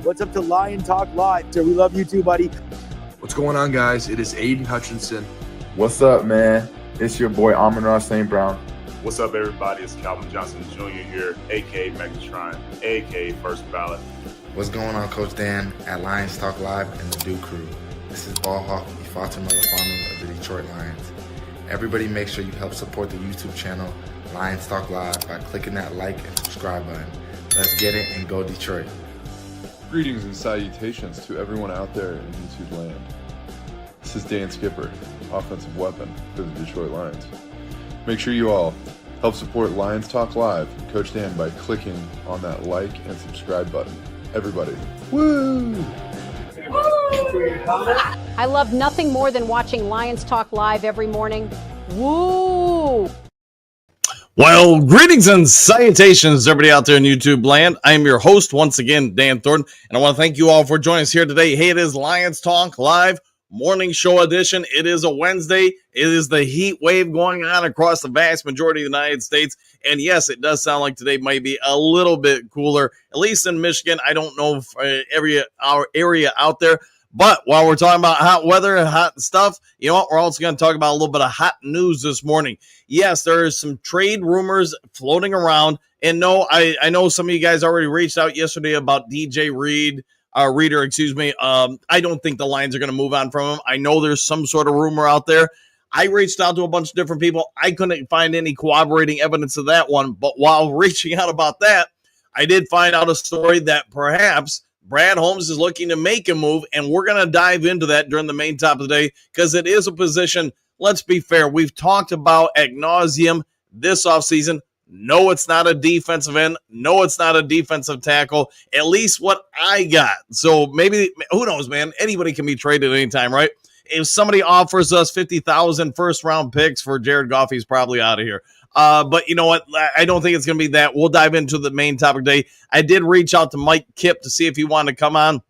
What's up to Lion Talk Live? We love you too, buddy. What's going on, guys? It is Aiden Hutchinson. What's up, man? It's your boy Amon-Ra St. Brown. What's up, everybody? It's Calvin Johnson Jr. here, a.k.a. Megatron, a.k.a. First Ballot. What's going on, Coach Dan at Lions Talk Live and the Duke Crew? This is Ball Hawk Ifeatu Melifonwu of the Detroit Lions. Everybody make sure you help support the YouTube channel Lions Talk Live by clicking that like and subscribe button. Let's get it and go Detroit. Greetings and salutations to everyone out there in YouTube land. This is Dan Skipper, offensive weapon for the Detroit Lions. Make sure you all help support Lions Talk Live and Coach Dan by clicking on that like and subscribe button. Everybody, woo! I love nothing more than watching Lions Talk Live every morning. Woo! Well, greetings and salutations, everybody out there in YouTube land. I am your host, once again, Dan Thornton, and I want to thank you all for joining us here today. Hey, it is Lions Talk Live, morning show edition. It is a Wednesday. It is the heat wave going on across the vast majority of the United States, and yes, it does sound like today might be a little bit cooler, at least in Michigan. I don't know if our area out there. But while we're talking about hot weather and hot stuff, you know what? We're also going to talk about a little bit of hot news this morning. Yes, there is some trade rumors floating around. And no, I know some of you guys already reached out yesterday about DJ Reader. I don't think the Lions are going to move on from him. I know there's some sort of rumor out there. I reached out to a bunch of different people. I couldn't find any corroborating evidence of that one. But while reaching out about that, I did find out a story that perhaps Brad Holmes is looking to make a move, and we're going to dive into that during the main top of the day because it is a position, let's be fair, we've talked about ad nauseum this offseason. No, it's not a defensive end. No, it's not a defensive tackle, at least what I got. So maybe, who knows, man? Anybody can be traded anytime, right? If somebody offers us 50,000 first-round picks for Jared Goff, he's probably out of here. But you know what? I don't think it's going to be that. We'll dive into the main topic today. I did reach out to Mike Kipp to see if he wanted to come on,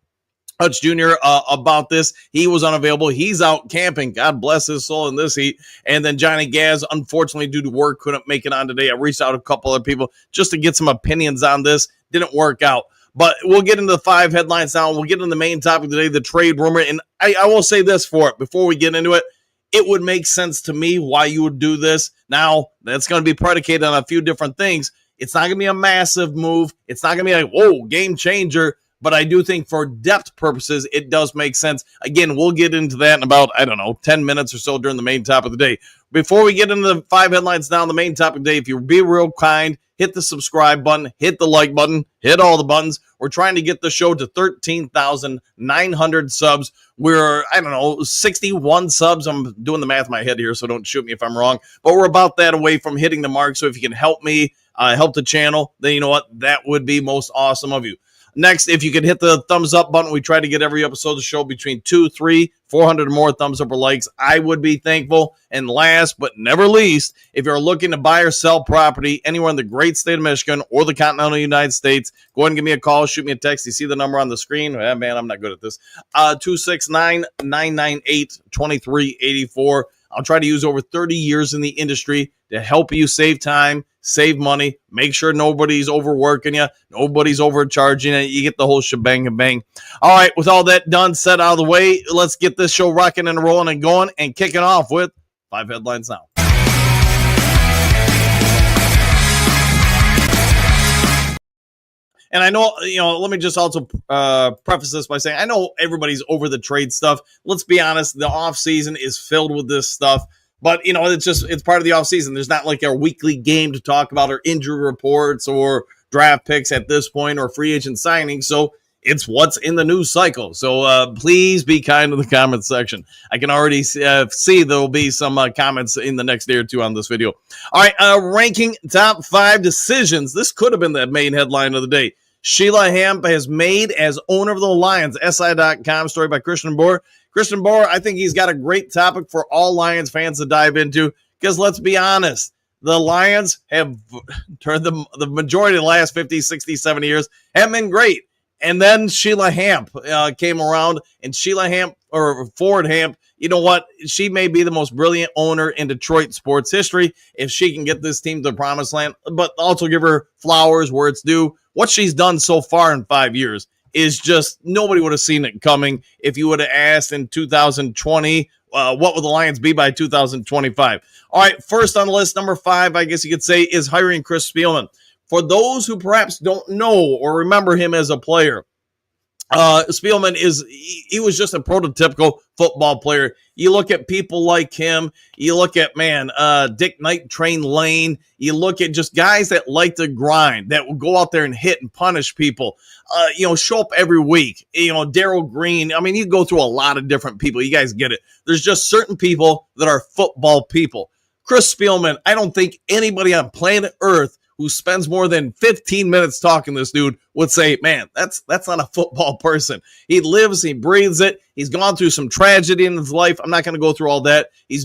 Hutch Jr., about this. He was unavailable. He's out camping. God bless his soul in this heat. And then Johnny Gaz, unfortunately, due to work, couldn't make it on today. I reached out to a couple other people just to get some opinions on this. Didn't work out. But we'll get into the 5 headlines now. We'll get into the main topic today, the trade rumor. And I will say this for it before we get into it. It would make sense to me why you would do this. Now, that's going to be predicated on a few different things. It's not going to be a massive move. It's not going to be like, whoa, game changer. But I do think for depth purposes, it does make sense. Again, we'll get into that in about, 10 minutes or so during the main topic of the day. Before we get into the 5 headlines now, the main topic of the day, if you be real kind, hit the subscribe button, hit the like button, hit all the buttons. We're trying to get the show to 13,900 subs. We're, 61 subs. I'm doing the math in my head here, so don't shoot me if I'm wrong. But we're about that away from hitting the mark. So if you can help me, help the channel, then you know what? That would be most awesome of you. Next, if you could hit the thumbs up button, we try to get every episode of the show between 200, 300, 400 or more thumbs up or likes. I would be thankful. And last but never least, if you're looking to buy or sell property anywhere in the great state of Michigan or the continental United States, go ahead and give me a call, shoot me a text. You see the number on the screen? Man, I'm not good at this. 269-998-2384. I'll try to use over 30 years in the industry to help you save time, save money, make sure nobody's overworking you, nobody's overcharging you. You get the whole shebang and bang. All right, with all that done, set out of the way, let's get this show rocking and rolling and going and kicking off with 5 headlines now. And I know, let me just also preface this by saying, I know everybody's over the trade stuff. Let's be honest, the offseason is filled with this stuff. But, it's part of the offseason. There's not like a weekly game to talk about or injury reports or draft picks at this point or free agent signings. So it's what's in the news cycle. So please be kind to the comment section. I can already see there will be some comments in the next day or two on this video. All right, ranking top 5 decisions. This could have been the main headline of the day. Sheila Hamp has made as owner of the Lions. SI.com story by Christian Bohr. Christian Bohr, I think he's got a great topic for all Lions fans to dive into because let's be honest, the Lions have turned the majority of the last 50, 60, 70 years have been great. And then Sheila Hamp came around, and Sheila Hamp, or Ford Hamp, you know what? She may be the most brilliant owner in Detroit sports history if she can get this team to the promised land, but also give her flowers where it's due. What she's done so far in 5 years is just, nobody would have seen it coming. If you would have asked in 2020, what would the Lions be by 2025? All right, first on the list, number 5, I guess you could say, is hiring Chris Spielman. For those who perhaps don't know or remember him as a player, Spielman he was just a prototypical football player. You look at people like him, you look at, Dick Night Train Lane, you look at just guys that like to grind, that will go out there and hit and punish people, show up every week, Darryl Green. I mean, you go through a lot of different people. You guys get it. There's just certain people that are football people. Chris Spielman, I don't think anybody on planet Earth who spends more than 15 minutes talking to this dude would say, man, that's not a football person. He lives, he breathes it. He's gone through some tragedy in his life. I'm not going to go through all that. He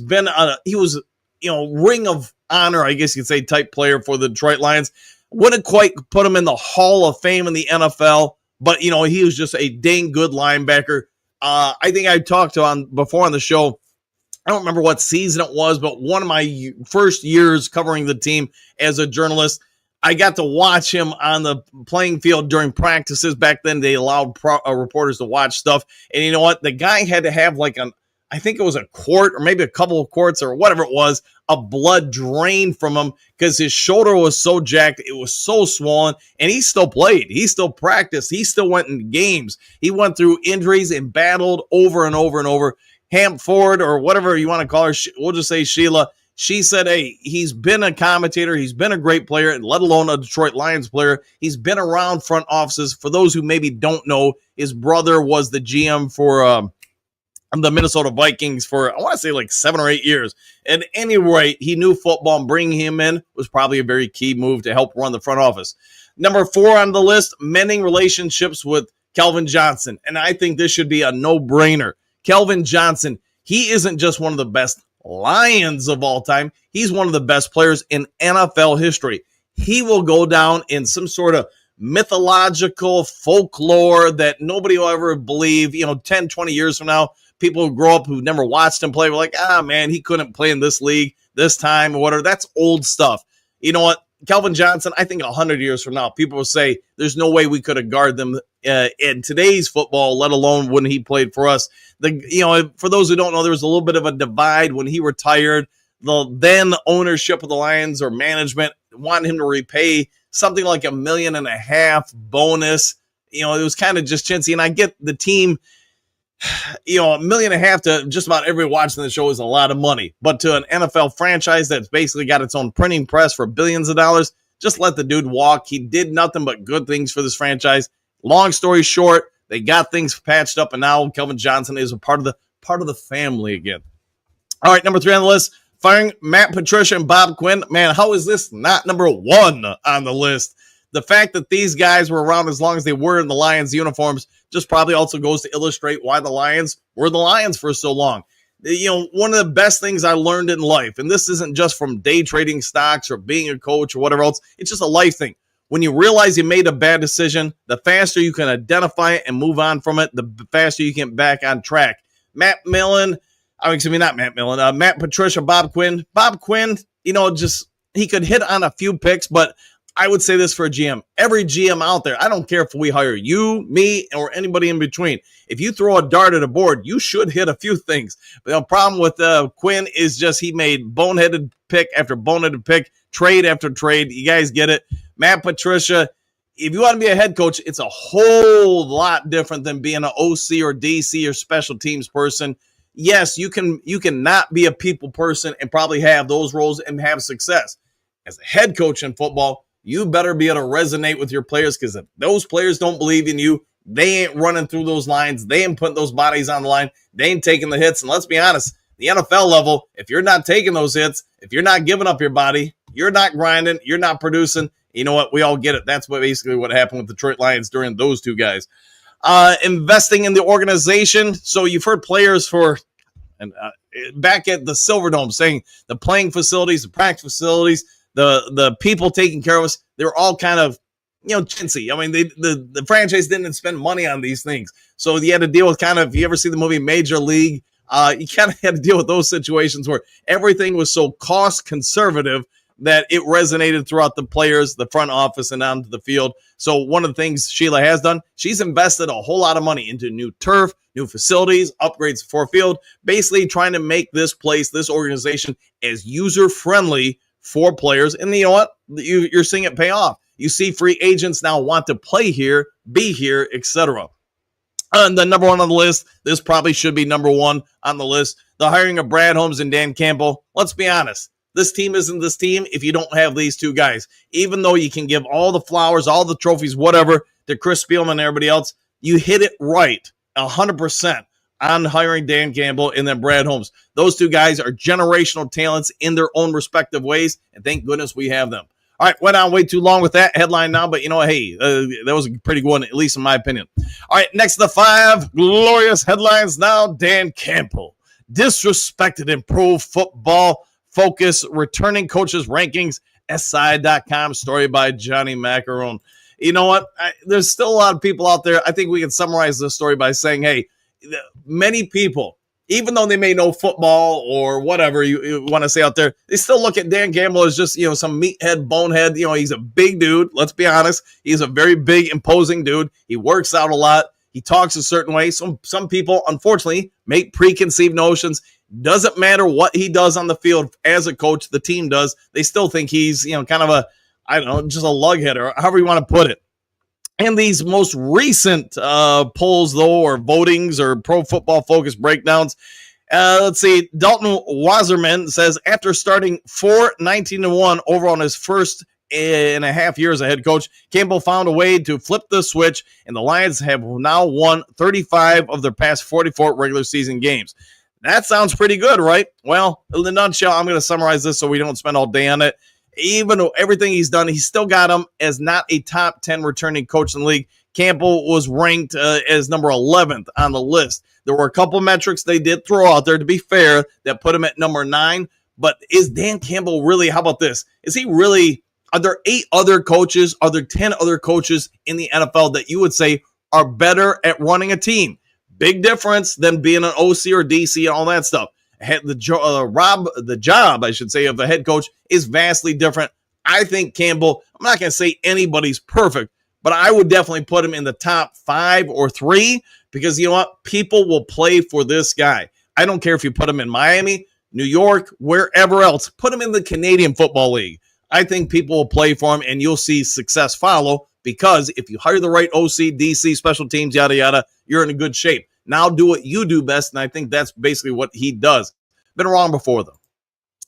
was, Ring of Honor, I guess you could say, type player for the Detroit Lions. Wouldn't quite put him in the Hall of Fame in the NFL, but, he was just a dang good linebacker. I think I talked to before on the show, I don't remember what season it was, but one of my first years covering the team as a journalist, I got to watch him on the playing field during practices. Back then, they allowed reporters to watch stuff. And you know what? The guy had to have I think it was a quart or maybe a couple of quarts or whatever it was, of blood drained from him because his shoulder was so jacked. It was so swollen, and he still played. He still practiced. He still went in games. He went through injuries and battled over and over and over. Hamp Ford, or whatever you want to call her, we'll just say Sheila. She said, hey, he's been a commentator. He's been a great player, let alone a Detroit Lions player. He's been around front offices. For those who maybe don't know, his brother was the GM for the Minnesota Vikings for, I want to say, like 7 or 8 years. At any rate, he knew football, and bringing him in was probably a very key move to help run the front office. Number 4 on the list, mending relationships with Calvin Johnson. And I think this should be a no-brainer. Calvin Johnson, he isn't just one of the best Lions of all time. He's one of the best players in NFL history. He will go down in some sort of mythological folklore that nobody will ever believe. 10, 20 years from now, people who grow up who never watched him play were like, man, he couldn't play in this league this time or whatever. That's old stuff. You know what? Calvin Johnson, I think 100 years from now, people will say there's no way we could have guarded them in today's football, let alone when he played for us. For those who don't know, there was a little bit of a divide when he retired. The then ownership of the Lions or management wanted him to repay something like $1.5 million bonus. It was kind of just chintzy, and I get the team. $1.5 million to just about everybody watching the show is a lot of money. But to an NFL franchise that's basically got its own printing press for billions of dollars, just let the dude walk. He did nothing but good things for this franchise. Long story short, they got things patched up, and now Calvin Johnson is a part of the family again. All right, number 3 on the list, firing Matt Patricia and Bob Quinn. Man, how is this not number 1 on the list? The fact that these guys were around as long as they were in the Lions uniforms just probably also goes to illustrate why the Lions were the Lions for so long. One of the best things I learned in life, and this isn't just from day trading stocks or being a coach or whatever else, it's just a life thing. When you realize you made a bad decision, the faster you can identify it and move on from it, the faster you get back on track. Matt Patricia, Bob Quinn. Bob Quinn, he could hit on a few picks, but I would say this for a GM. Every GM out there, I don't care if we hire you, me, or anybody in between. If you throw a dart at a board, you should hit a few things. But the problem with Quinn is just he made boneheaded pick after boneheaded pick, trade after trade. You guys get it. Matt Patricia, if you want to be a head coach, it's a whole lot different than being an OC or DC or special teams person. Yes, you can not be a people person and probably have those roles and have success. As a head coach in football, you better be able to resonate with your players, because if those players don't believe in you, they ain't running through those lines. They ain't putting those bodies on the line. They ain't taking the hits. And let's be honest, the NFL level, if you're not taking those hits, if you're not giving up your body, you're not grinding, you're not producing. You know what? We all get it. That's basically what happened with the Detroit Lions during those two guys. Investing in the organization. So you've heard players back at the Silverdome saying the playing facilities, the practice facilities, the people taking care of us, they're all kind of chintzy. I mean, the franchise didn't spend money on these things. So you had to deal with kind of, if you ever see the movie Major League, you kind of had to deal with those situations where everything was so cost conservative that it resonated throughout the players, the front office, and onto the field. So one of the things Sheila has done, she's invested a whole lot of money into new turf, new facilities, upgrades for field, basically trying to make this place, this organization, as user-friendly for players. And you know what? You're seeing it pay off. You see free agents now want to play here, be here, etc. And the number one on the list, this probably should be number one on the list, the hiring of Brad Holmes and Dan Campbell. Let's be honest. This team isn't this team if you don't have these two guys. Even though you can give all the flowers, all the trophies, whatever, to Chris Spielman and everybody else, you hit it right 100% on hiring Dan Campbell and then Brad Holmes. Those two guys are generational talents in their own respective ways, and thank goodness we have them. All right, went on way too long with that headline now, but hey, that was a pretty good one, at least in my opinion. All right, next to the 5 glorious headlines now. Dan Campbell, disrespected in pro football focus, returning coaches rankings, SI.com, story by Johnny Macarone. You know what? There's still a lot of people out there. I think we can summarize this story by saying, hey, many people, even though they may know football or whatever you want to say out there, they still look at Dan Campbell as just, some meathead, bonehead. He's a big dude. Let's be honest. He's a very big, imposing dude. He works out a lot. He talks a certain way. Some people, unfortunately, make preconceived notions. Doesn't matter what he does on the field as a coach, the team does. They still think he's, kind of just a lughead or however you want to put it. And these most recent polls, though, or votings or pro football focus breakdowns, let's see. Dalton Wasserman says after starting 4-19-1 over on his first and a half years as a head coach, Campbell found a way to flip the switch, and the Lions have now won 35 of their past 44 regular season games. That sounds pretty good, right? Well, in a nutshell, I'm going to summarize this so we don't spend all day on it. Even though everything he's done, he's still got him as not a top 10 returning coach in the league. Campbell was ranked as number 11th on the list. There were a couple metrics they did throw out there, to be fair, that put him at number 9. But is Dan Campbell really, how about this? Is he really, are there 8 other coaches, are there 10 other coaches in the NFL that you would say are better at running a team? Big difference than being an OC or DC and all that stuff. The job, I should say, of the head coach is vastly different. I think Campbell, I'm not going to say anybody's perfect, but I would definitely put him in the top 5 or 3 because you know what? People will play for this guy. I don't care if you put him in Miami, New York, wherever else. Put him in the Canadian Football League. I think people will play for him and you'll see success follow because if you hire the right OC, DC, special teams, yada, yada, you're in a good shape. Now do what you do best, and I think that's basically what he does. Been wrong before, though.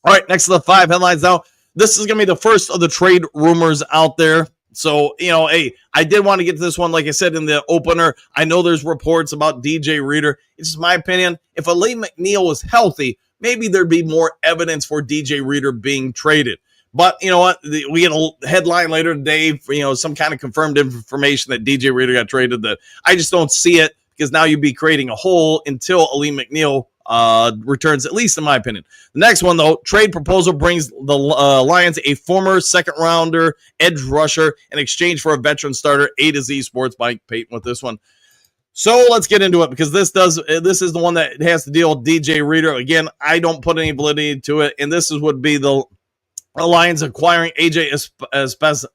All right, next to the 5 headlines now. This is going to be the first of the trade rumors out there. So, hey, I did want to get to this one. Like I said in the opener, I know there's reports about DJ Reader. It's just my opinion. If Aleem McNeil was healthy, maybe there'd be more evidence for DJ Reader being traded. But you know what? We get a headline later today for, some kind of confirmed information that DJ Reader got traded that I just don't see it. Because now you'd be creating a hole until Aleem McNeil returns, at least in my opinion. The next one, though, trade proposal brings the Lions a former second-rounder edge rusher in exchange for a veteran starter. A to Z Sports, Mike Payton with this one. So let's get into it because this is the one that has to deal with DJ Reader. Again, I don't put any validity to it, and this would be the Lions acquiring AJ Espinaza.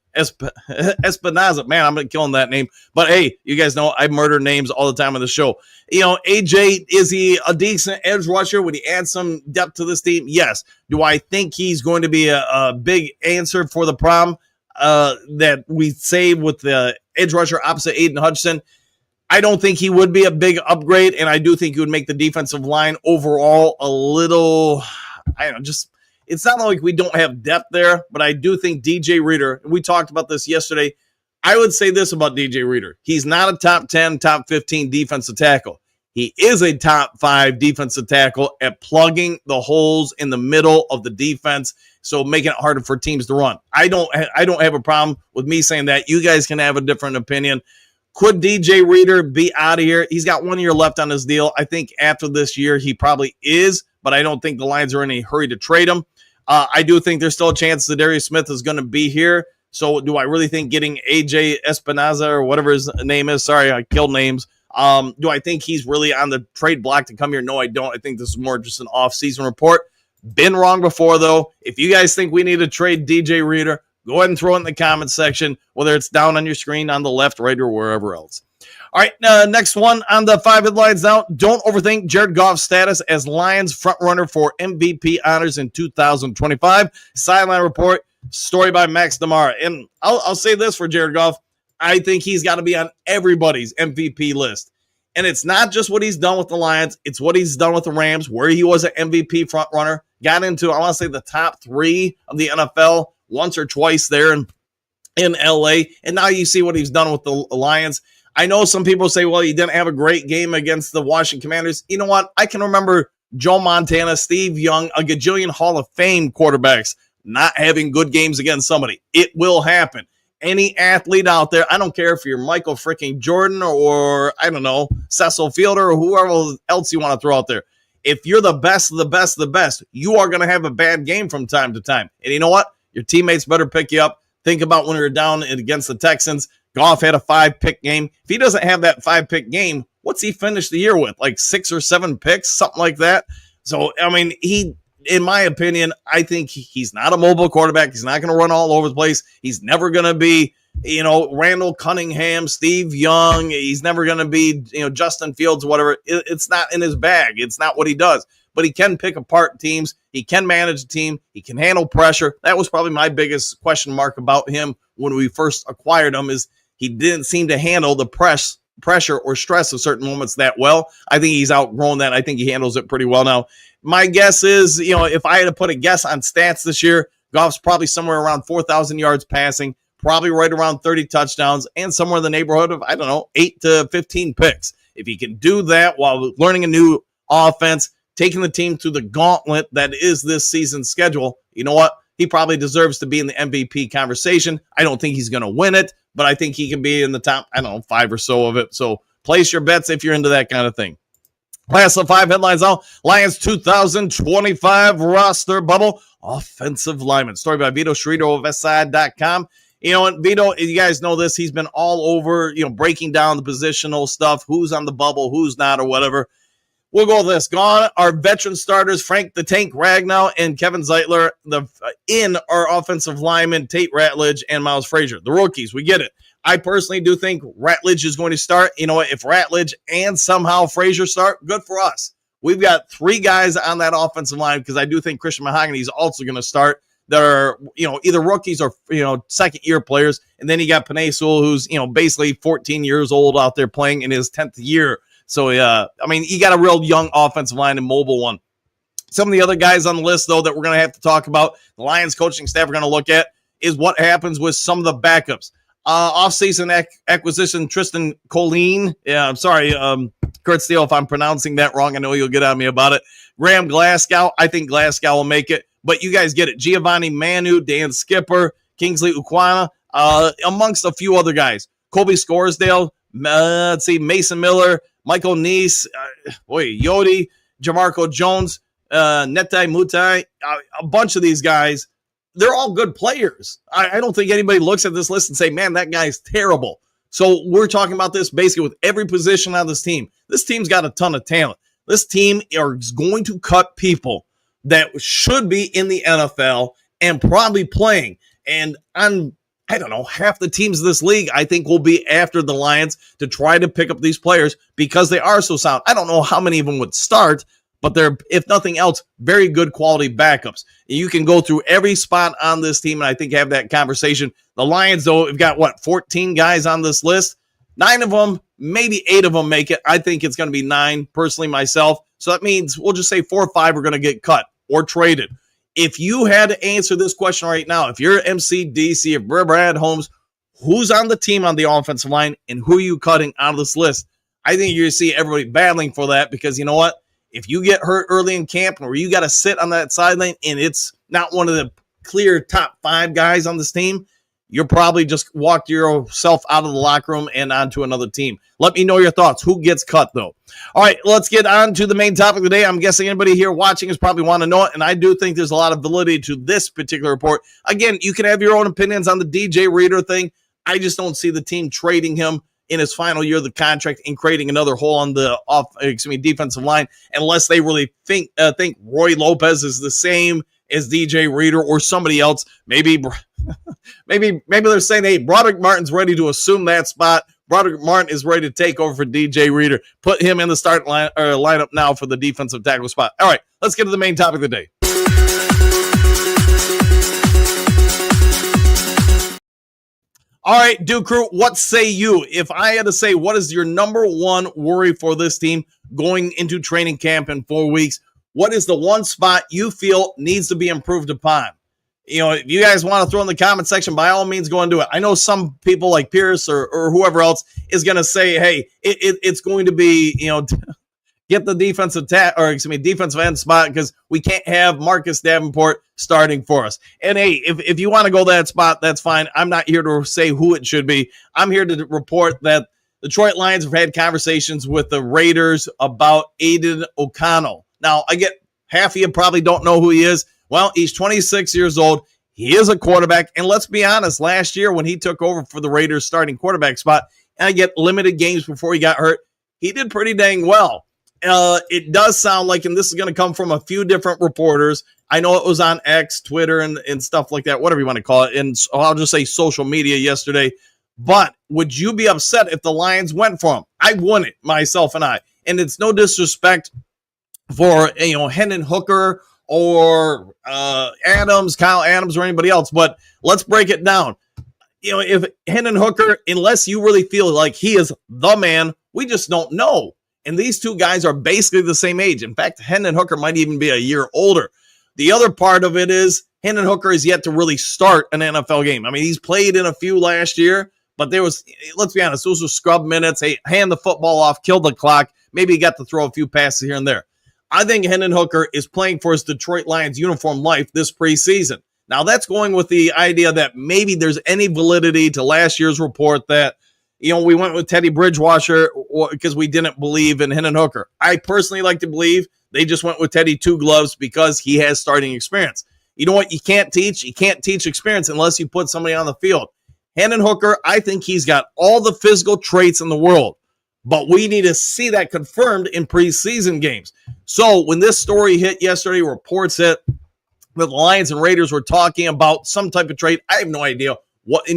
Man, I'm killing that name. But hey, you guys know I murder names all the time on the show. AJ, is he a decent edge rusher? Would he add some depth to this team? Yes. Do I think he's going to be a big answer for the problem that we say with the edge rusher opposite Aiden Hutchinson? I don't think he would be a big upgrade, and I do think he would make the defensive line overall a little, it's not like we don't have depth there, but I do think DJ Reader, and we talked about this yesterday, I would say this about DJ Reader. He's not a top 10, top 15 defensive tackle. He is a top 5 defensive tackle at plugging the holes in the middle of the defense, so making it harder for teams to run. I don't have a problem with me saying that. You guys can have a different opinion. Could DJ Reader be out of here? He's got 1 year left on his deal. I think after this year, he probably is, but I don't think the Lions are in a hurry to trade him. I do think there's still a chance that Darius Smith is going to be here. So do I really think getting AJ Espinoza or whatever his name is? Sorry, I killed names. Do I think he's really on the trade block to come here? No, I don't. I think this is more just an off-season report. Been wrong before, though. If you guys think we need to trade DJ Reader, go ahead and throw it in the comments section, whether it's down on your screen, on the left, right, or wherever else. All right, next one on the 5 headlines now. Don't overthink Jared Goff's status as Lions frontrunner for MVP honors in 2025. Sideline report, story by Max Demara. And I'll say this for Jared Goff. I think he's got to be on everybody's MVP list. And it's not just what he's done with the Lions. It's what he's done with the Rams, where he was an MVP frontrunner. Got into, I want to say, the top 3 of the NFL once or twice there in LA. And now you see what he's done with the Lions. I know some people say, well, he didn't have a great game against the Washington Commanders. You know what? I can remember Joe Montana, Steve Young, a gajillion Hall of Fame quarterbacks not having good games against somebody. It will happen. Any athlete out there, I don't care if you're Michael freaking Jordan or, I don't know, Cecil Fielder or whoever else you want to throw out there. If you're the best of the best of the best, you are going to have a bad game from time to time. And you know what? Your teammates better pick you up. Think about when we were down against the Texans. Goff had a 5-pick game. If he doesn't have that 5-pick game, what's he finish the year with? Like 6 or 7 picks, something like that. So, I mean, in my opinion, I think he's not a mobile quarterback. He's not going to run all over the place. He's never going to be, Randall Cunningham, Steve Young. He's never going to be, Justin Fields, whatever. It's not in his bag. It's not what he does. But he can pick apart teams. He can manage a team. He can handle pressure. That was probably my biggest question mark about him when we first acquired him, is he didn't seem to handle the pressure or stress of certain moments that well. I think he's outgrown that. I think he handles it pretty well now. My guess is, if I had to put a guess on stats this year, Goff's probably somewhere around 4,000 yards passing, probably right around 30 touchdowns, and somewhere in the neighborhood of, 8 to 15 picks. If he can do that while learning a new offense, taking the team through the gauntlet that is this season's schedule, you know what? He probably deserves to be in the MVP conversation. I don't think he's going to win it, but I think he can be in the top, 5 or so of it. So place your bets if you're into that kind of thing. Last of 5 headlines now. Lions 2025 roster bubble. Offensive lineman. Story by Vito Schredo of SI.com. And Vito, you guys know this. He's been all over, breaking down the positional stuff, who's on the bubble, who's not, or whatever. We'll go with this. Gone are veteran starters Frank the Tank Ragnow and Kevin Zeitler. In our offensive linemen, Tate Ratledge and Miles Frazier. The rookies, we get it. I personally do think Ratledge is going to start. You know what? If Ratledge and somehow Frazier start, good for us. We've got 3 guys on that offensive line, because I do think Christian Mahogany is also going to start, that are, either rookies or, second-year players. And then you got Penei Sewell, who's, basically 14 years old out there playing in his 10th year. So, you got a real young offensive line and mobile one. Some of the other guys on the list, though, that we're going to have to talk about, the Lions coaching staff are going to look at, is what happens with some of the backups. Off-season acquisition, Tristan Colleen. Yeah, I'm sorry, Kurt Steele, if I'm pronouncing that wrong. I know you'll get on me about it. Graham Glasgow. I think Glasgow will make it. But you guys get it. Giovanni Manu, Dan Skipper, Kingsley Ukwana, amongst a few other guys. Colby Scoresdale, Mason Miller, Michael Neese, Yodi, Jamarco Jones, Netai Mutai, a bunch of these guys. They're all good players. I don't think anybody looks at this list and say, man, that guy's terrible. So we're talking about this basically with every position on this team. This team's got a ton of talent. This team is going to cut people that should be in the NFL and probably playing. And half the teams of this league, I think, will be after the Lions to try to pick up these players because they are so sound. I don't know how many of them would start, but they're, if nothing else, very good quality backups. You can go through every spot on this team, and I think have that conversation. The Lions, though, have got, 14 guys on this list? 9 of them, maybe 8 of them make it. I think it's going to be 9, personally, myself. So that means we'll just say 4 or 5 are going to get cut or traded. If you had to answer this question right now, if you're MCDC, if you're Brad Holmes, who's on the team on the offensive line and who are you cutting out of this list? I think you're going to see everybody battling for that because you know what? If you get hurt early in camp or you got to sit on that sideline and it's not one of the clear top 5 guys on this team, you're probably just walked yourself out of the locker room and onto another team. Let me know your thoughts. Who gets cut, though? All right, let's get on to the main topic of the day. I'm guessing anybody here watching is probably want to know it, and I do think there's a lot of validity to this particular report. Again, you can have your own opinions on the DJ Reader thing. I just don't see the team trading him in his final year of the contract and creating another hole on the defensive line, unless they really think Roy Lopez is the same as DJ Reader or somebody else. Maybe they're saying, hey, Broderick Martin's ready to assume that spot. Broderick Martin is ready to take over for DJ Reader. Put him in the start lineup now for the defensive tackle spot. All right, let's get to the main topic of the day. All right, Duke Crew, what say you? If I had to say, what is your number one worry for this team going into training camp in 4 weeks? What is the one spot you feel needs to be improved upon? You know, if you guys want to throw in the comment section, by all means, go and do it. I know some people like Pierce or whoever else is going to say, hey, it's going to be, get the defensive end spot because we can't have Marcus Davenport starting for us. And hey, if you want to go that spot, that's fine. I'm not here to say who it should be. I'm here to report that the Detroit Lions have had conversations with the Raiders about Aiden O'Connell. Now, I get half of you probably don't know who he is. Well, he's 26 years old. He is a quarterback. And let's be honest, last year when he took over for the Raiders starting quarterback spot, and I get limited games before he got hurt, he did pretty dang well. It does sound like, and this is going to come from a few different reporters. I know it was on X, Twitter, and stuff like that, whatever you want to call it. And I'll just say social media yesterday. But would you be upset if the Lions went for him? I wouldn't, myself and I. And it's no disrespect for, Hendon Hooker or Kyle Adams or anybody else. But let's break it down. If Hendon Hooker, unless you really feel like he is the man, we just don't know. And these two guys are basically the same age. In fact, Hendon Hooker might even be a year older. The other part of it is Hendon Hooker is yet to really start an NFL game. I mean, he's played in a few last year, but let's be honest, those were scrub minutes. Hey, hand the football off, kill the clock. Maybe he got to throw a few passes here and there. I think Hendon Hooker is playing for his Detroit Lions uniform life this preseason. Now, that's going with the idea that maybe there's any validity to last year's report that, we went with Teddy Bridgewater because we didn't believe in Hendon Hooker. I personally like to believe they just went with Teddy Two Gloves because he has starting experience. You know what? You can't teach experience unless you put somebody on the field. Hendon Hooker, I think he's got all the physical traits in the world, but we need to see that confirmed in preseason games. So when this story hit yesterday, reports hit that the Lions and Raiders were talking about some type of trade. I have no idea what.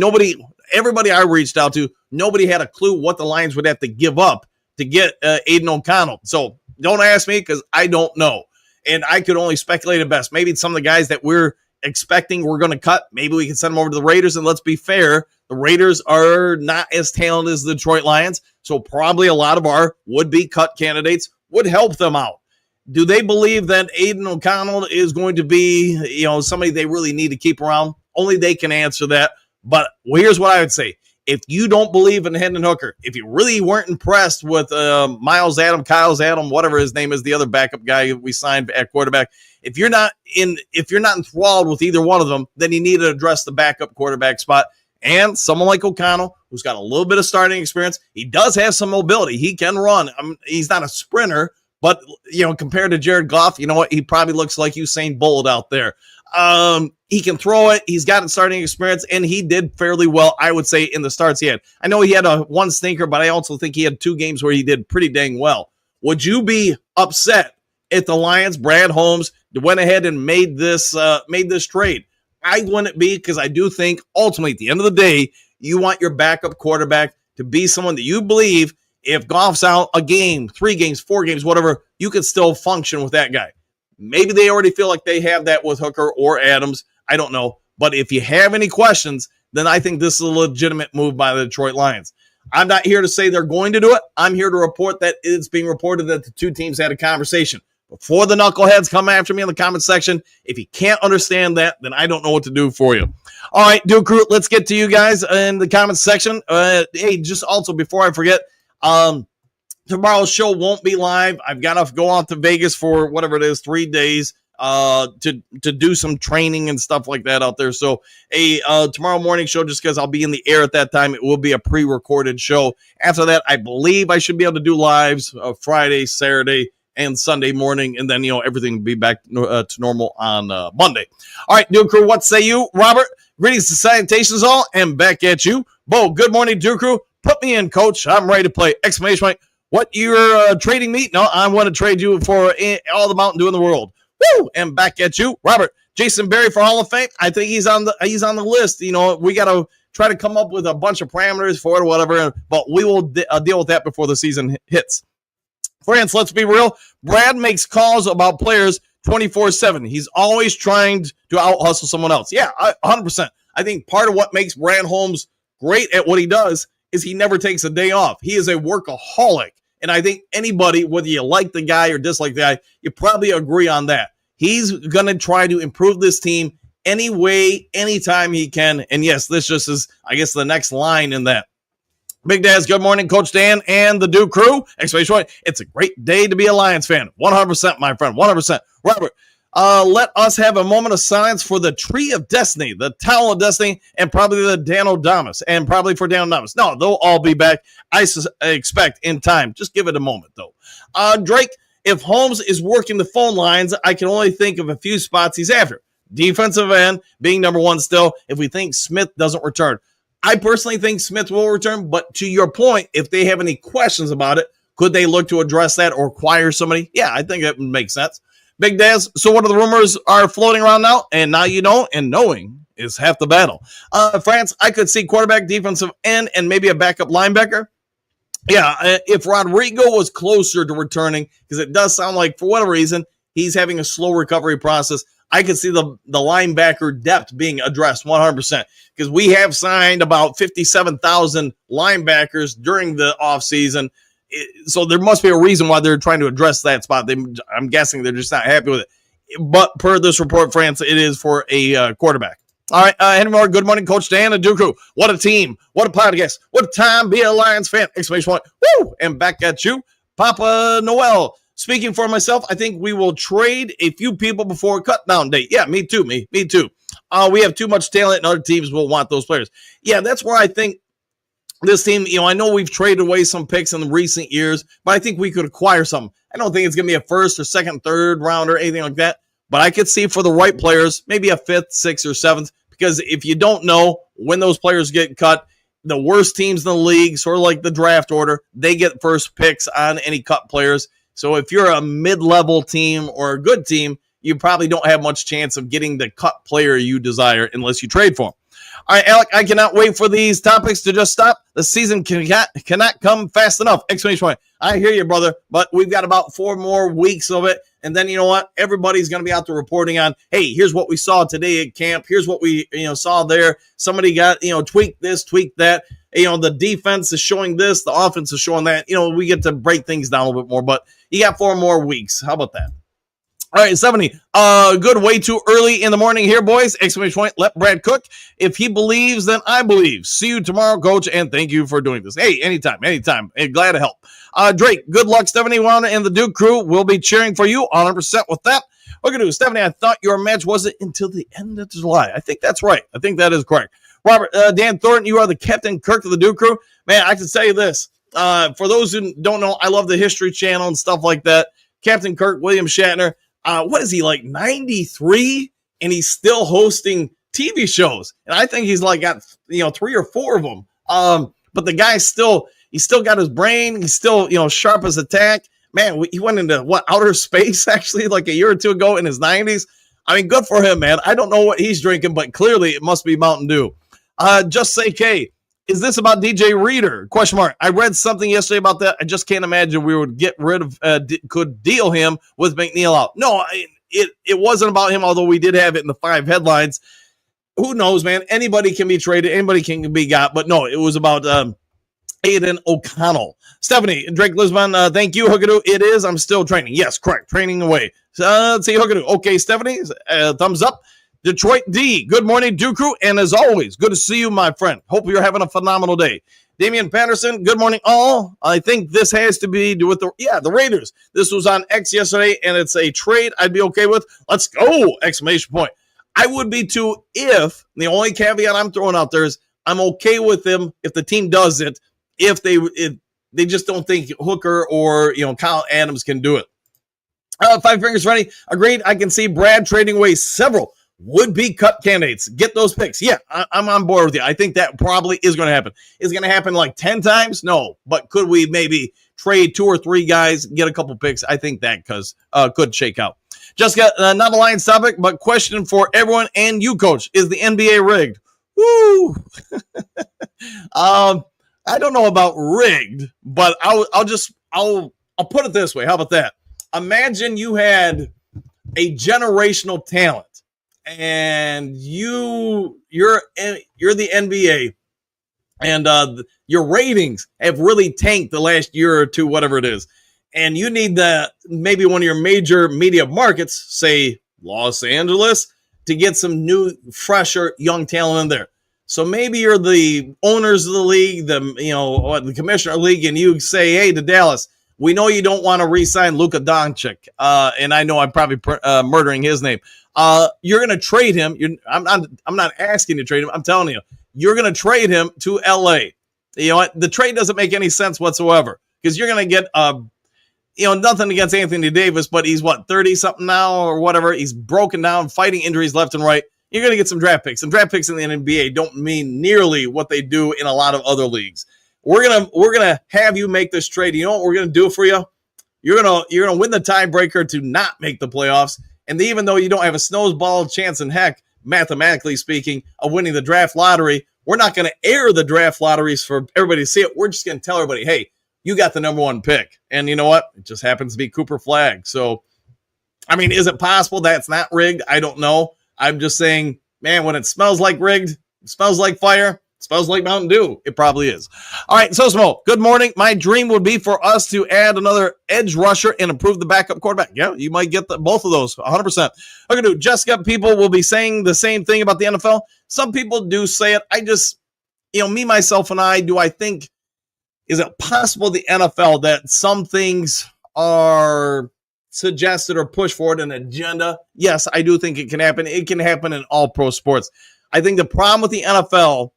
Everybody I reached out to, nobody had a clue what the Lions would have to give up to get Aiden O'Connell. So don't ask me because I don't know. And I could only speculate at best. Maybe some of the guys that we're expecting we're going to cut, maybe we can send them over to the Raiders. And let's be fair, the Raiders are not as talented as the Detroit Lions. So probably a lot of our would-be cut candidates would help them out. Do they believe that Aiden O'Connell is going to be, somebody they really need to keep around? Only they can answer that. But here's what I would say. If you don't believe in Hendon Hooker, if you really weren't impressed with Kyle's Adam, whatever his name is, the other backup guy we signed at quarterback, if you're not enthralled with either one of them, then you need to address the backup quarterback spot. And someone like O'Connell, who's got a little bit of starting experience, he does have some mobility. He can run. He's not a sprinter, but compared to Jared Goff, you know what? He probably looks like Usain Bolt out there. He can throw it. He's got starting experience, and he did fairly well, I would say, in the starts he had. I know he had one stinker, but I also think he had 2 games where he did pretty dang well. Would you be upset if the Lions, Brad Holmes, went ahead and made this trade? I wouldn't be, because I do think ultimately at the end of the day, you want your backup quarterback to be someone that you believe if Goff's out a game, 3 games, 4 games, whatever, you could still function with that guy. Maybe they already feel like they have that with Hooker or Adams. I don't know. But if you have any questions, then I think this is a legitimate move by the Detroit Lions. I'm not here to say they're going to do it. I'm here to report that it's being reported that the two teams had a conversation. Before the knuckleheads come after me in the comment section, if you can't understand that, then I don't know what to do for you. All right, Duke Crew, let's get to you guys in the comment section. Hey, just also before I forget, tomorrow's show won't be live. I've got to go out to Vegas for whatever it is, 3 days. to do some training and stuff like that out there. So tomorrow morning show, just because I'll be in the air at that time, it will be a pre-recorded show. After that, I believe I should be able to do lives Friday, Saturday, and Sunday morning, and then everything will be back to normal on Monday. All right, Duke Crew, what say you, Robert? Greetings to salutations all, and back at you, Bo. Good morning, Duke Crew. Put me in, Coach. I'm ready to play! Exclamation point! What, you're trading me? No, I want to trade you for all the Mountain Dew in the world. Woo! And back at you, Robert. Jason Berry for Hall of Fame. I think he's on the list. We got to try to come up with a bunch of parameters for it or whatever, but we will deal with that before the season hits. Friends, let's be real. Brad makes calls about players 24/7. He's always trying to out-hustle someone else. Yeah, 100%. I think part of what makes Brad Holmes great at what he does is he never takes a day off. He is a workaholic. And I think anybody, whether you like the guy or dislike the guy, you probably agree on that. He's going to try to improve this team any way, anytime he can. And yes, this just is, I guess, the next line in that. Big Daz, good morning, Coach Dan and the Duke Crew. Exclamation point. It's a great day to be a Lions fan. 100%, my friend. 100%. Robert, let us have a moment of silence for the Tree of Destiny, the Towel of Destiny, and probably the Danodamus, and probably for Danodamus. No, they'll all be back, I expect, in time. Just give it a moment, though. Drake, if Holmes is working the phone lines, I can only think of a few spots he's after. Defensive end being number one still, if we think Smith doesn't return. I personally think Smith will return, but to your point, if they have any questions about it, could they look to address that or acquire somebody? Yeah, I think that would make sense. Big Daz, so what are the rumors are floating around now? And now you know, and knowing is half the battle. France, I could see quarterback, defensive end, and maybe a backup linebacker. Yeah, if Rodrigo was closer to returning, because it does sound like, for whatever reason, he's having a slow recovery process, I could see the linebacker depth being addressed 100%, because we have signed about 57,000 linebackers during the offseason. So there must be a reason why they're trying to address that spot. I'm guessing they're just not happy with it. But per this report, France, it is for a quarterback. All right, Henry Moore, good morning, Coach Dan and Dooku. What a team. What a podcast. What a time be a Lions fan. Exclamation point. Woo! And back at you, Papa Noel. Speaking for myself, I think we will trade a few people before cut down date. Yeah, me too. Me too. We have too much talent, and other teams will want those players. Yeah, that's where I think this team, I know we've traded away some picks in the recent years, but I think we could acquire some. I don't think it's going to be a first or second, third round or anything like that, but I could see for the right players, maybe a fifth, sixth, or seventh, because if you don't know when those players get cut, the worst teams in the league, sort of like the draft order, they get first picks on any cut players. So if you're a mid-level team or a good team, you probably don't have much chance of getting the cut player you desire unless you trade for him. All right, Alec, I cannot wait for these topics to just stop. The season cannot come fast enough. Exclamation point. I hear you, brother, but we've got about 4 more weeks of it. And then you know what? Everybody's going to be out there reporting on, hey, here's what we saw today at camp. Here's what we saw there. Somebody got, tweaked this, tweaked that. The defense is showing this. The offense is showing that. We get to break things down a little bit more, but you got 4 more weeks. How about that? All right, 70. Good, way too early in the morning here, boys. Exclamation point. Let Brad cook. If he believes, then I believe. See you tomorrow, Coach, and thank you for doing this. Hey, anytime. Hey, glad to help. Drake, good luck, Stephanie and the Duke crew. We'll be cheering for you 100% with that. Look at you, Stephanie. I thought your match wasn't until the end of July. I think that's right. I think that is correct. Robert, Dan Thornton, you are the Captain Kirk of the Duke crew. Man, I can tell you this. For those who don't know, I love the History Channel and stuff like that. Captain Kirk, William Shatner. What is he, like 93? And he's still hosting TV shows. And I think he's like got 3 or 4 of them. But the guy's still got his brain. He's still sharp as a tack. Man, he went into outer space actually like a year or two ago in his 90s. I mean, good for him, man. I don't know what he's drinking, but clearly it must be Mountain Dew. Just say K. Is this about DJ Reader? Question mark. I read something yesterday about that. I just can't imagine we would get rid of, could deal him with McNeil out. No, it wasn't about him, although we did have it in the 5 headlines. Who knows, man? Anybody can be traded. Anybody can be got. But no, it was about Aiden O'Connell. Stephanie, Drake Lisbon, thank you, Hookadoo. It is. I'm still training. Yes, correct. Training away. Let's see, Hookadoo. Okay, Stephanie, thumbs up. Detroit D, good morning, Duke Crew, and as always, good to see you, my friend. Hope you're having a phenomenal day. Damian Patterson, good morning, all. I think this has to be with the Raiders. This was on X yesterday, and it's a trade I'd be okay with. Let's go! Exclamation point. I would be too if, the only caveat I'm throwing out there is I'm okay with them if the team does it, if they just don't think Hooker or Kyle Adams can do it. Five Fingers Freddy, agreed. I can see Brad trading away several would-be cut candidates. Get those picks. Yeah, I'm on board with you. I think that probably is going to happen. Is it going to happen like 10 times? No. But could we maybe trade 2 or 3 guys, get a couple picks? I think that could shake out. Jessica, not a Lions topic, but question for everyone and you, Coach. Is the NBA rigged? Woo! I don't know about rigged, but I'll put it this way. How about that? Imagine you had a generational talent, and you're the NBA, and your ratings have really tanked the last year or two, whatever it is, and you need maybe one of your major media markets, say Los Angeles, to get some new, fresher, young talent in there. So maybe you're the owners of the league, the commissioner of the league, and you say, hey, to Dallas, we know you don't want to re-sign Luka Doncic, and I know I'm probably murdering his name. You're going to trade him. I'm not asking you to trade him. I'm telling you, you're going to trade him to L.A. You know what? The trade doesn't make any sense whatsoever because you're going to get, nothing against Anthony Davis, but he's 30-something now or whatever. He's broken down, fighting injuries left and right. You're going to get some draft picks. And draft picks in the NBA don't mean nearly what they do in a lot of other leagues. We're gonna have you make this trade. You know what we're gonna do for you? You're gonna win the tiebreaker to not make the playoffs. And even though you don't have a snowball chance in heck, mathematically speaking, of winning the draft lottery, we're not gonna air the draft lotteries for everybody to see it. We're just gonna tell everybody, hey, you got the number 1 pick. And you know what? It just happens to be Cooper Flagg. So, I mean, is it possible that's not rigged? I don't know. I'm just saying, man, when it smells like rigged, it smells like fire. Smells like Mountain Dew. It probably is. All right, so Smo, good morning. My dream would be for us to add another edge rusher and improve the backup quarterback. Yeah, you might get both of those, 100%. Okay, Jessica, people will be saying the same thing about the NFL. Some people do say it. I just, me, myself, and I think, is it possible the NFL that some things are suggested or pushed forward an agenda? Yes, I do think it can happen. It can happen in all pro sports. I think the problem with the NFL,